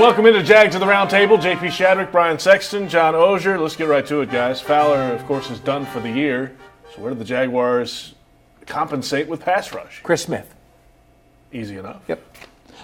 welcome into Jags of the Round Table. JP Shadrick, Brian Sexton, John Oehser. Let's get right to it, guys. Fowler, of course, is done for the year. So where did the Jaguars compensate with pass rush? Chris Smith. Easy enough. Yep.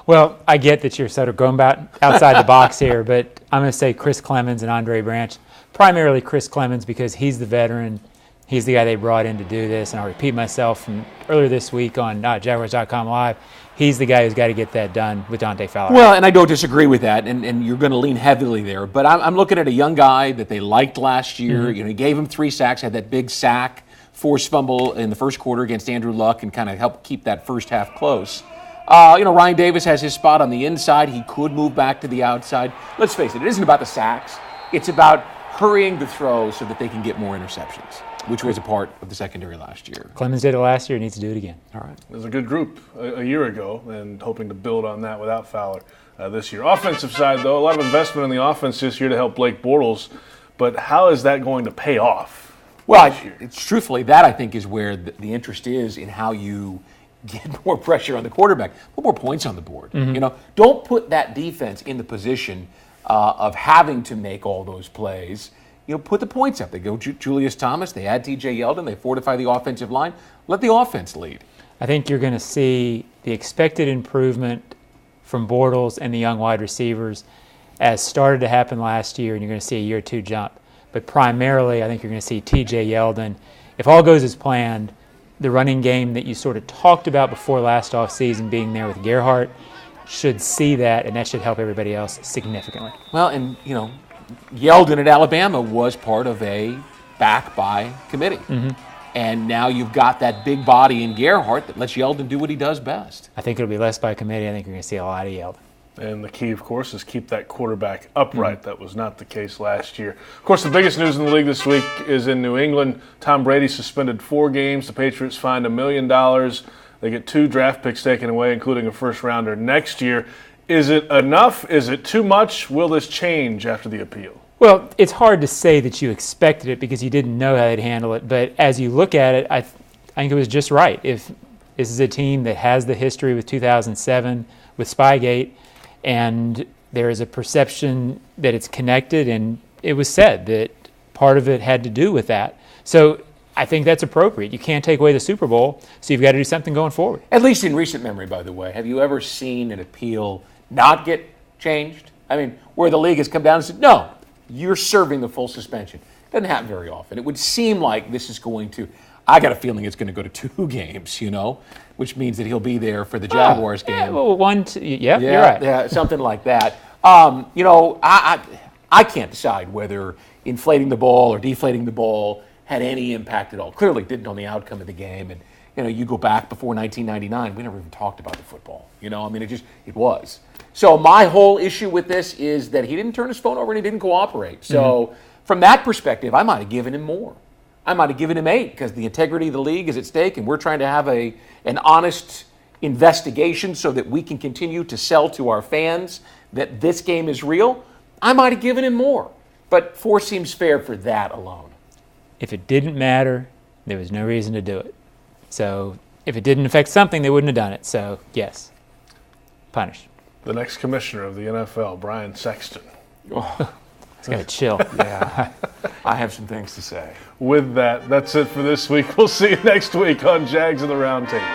Well, I get that you're sort of going about outside the box here, but I'm going to say Chris Clemens and Andre Branch. Primarily Chris Clemens because he's the veteran. He's the guy they brought in to do this. And I'll repeat myself from earlier this week on Jaguars.com Live. He's the guy who's got to get that done with Dante Fowler. Well, and I don't disagree with that, and you're going to lean heavily there. But I'm looking at a young guy that they liked last year. Mm-hmm. You know, he gave him 3 sacks, had that big sack, forced fumble in the first quarter against Andrew Luck, and kind of helped keep that first half close. Ryan Davis has his spot on the inside. He could move back to the outside. Let's face it isn't about the sacks. It's about hurrying the throw so that they can get more interceptions, which was a part of the secondary last year. Clemens did it last year. He needs to do it again. All right. It was a good group a year ago, and hoping to build on that without Fowler this year. Offensive side, though, a lot of investment in the offense this year to help Blake Bortles. But how is that going to pay off? Well, it's truthfully, that I think is where the interest is in how you get more pressure on the quarterback, put more points on the board. Mm-hmm. You know, don't put that defense in the position of having to make all those plays. You know, put the points up. They go Julius Thomas, they add TJ Yeldon, they fortify the offensive line. Let the offense lead. I think you're going to see the expected improvement from Bortles and the young wide receivers as started to happen last year, and you're going to see a year or two jump. But primarily, I think you're going to see TJ Yeldon. If all goes as planned, the running game that you sort of talked about before last offseason being there with Gerhardt should see that, and that should help everybody else significantly. Well, and, you know, Yeldon at Alabama was part of a back-by committee. Mm-hmm. And now you've got that big body in Gerhardt that lets Yeldon do what he does best. I think it'll be less by committee. I think you're going to see a lot of Yeldon. And the key, of course, is keep that quarterback upright. Mm-hmm. That was not the case last year. Of course, the biggest news in the league this week is in New England. Tom Brady suspended 4 games. The Patriots fined $1 million. They get 2 draft picks taken away, including a first-rounder next year. Is it enough? Is it too much? Will this change after the appeal? Well, it's hard to say that you expected it because you didn't know how they'd handle it. But as you look at it, I think it was just right. If this is a team that has the history with 2007, with Spygate, and there is a perception that it's connected, and it was said that part of it had to do with that. So I think that's appropriate. You can't take away the Super Bowl, so you've got to do something going forward. At least in recent memory, by the way. Have you ever seen an appeal not get changed? I mean, where the league has come down and said, no, you're serving the full suspension. Doesn't happen very often. It would seem like this is going to, I got a feeling it's going to go to 2 games, you know, which means that he'll be there for the Jaguars game. Yeah, well, you're right. Yeah, something like that. I can't decide whether inflating the ball or deflating the ball had any impact at all. Clearly didn't on the outcome of the game. And, you know, you go back before 1999, we never even talked about the football. You know, I mean, it was. So my whole issue with this is that he didn't turn his phone over and he didn't cooperate. So from that perspective, I might have given him more. I might have given him 8 because the integrity of the league is at stake, and we're trying to have an honest investigation so that we can continue to sell to our fans that this game is real. I might have given him more, but 4 seems fair for that alone. If it didn't matter, there was no reason to do it. So if it didn't affect something, they wouldn't have done it. So yes, punish. The next commissioner of the NFL, Brian Sexton. Oh. It's got to chill. Yeah, I have some things to say. With that, that's it for this week. We'll see you next week on Jags of the Round Table.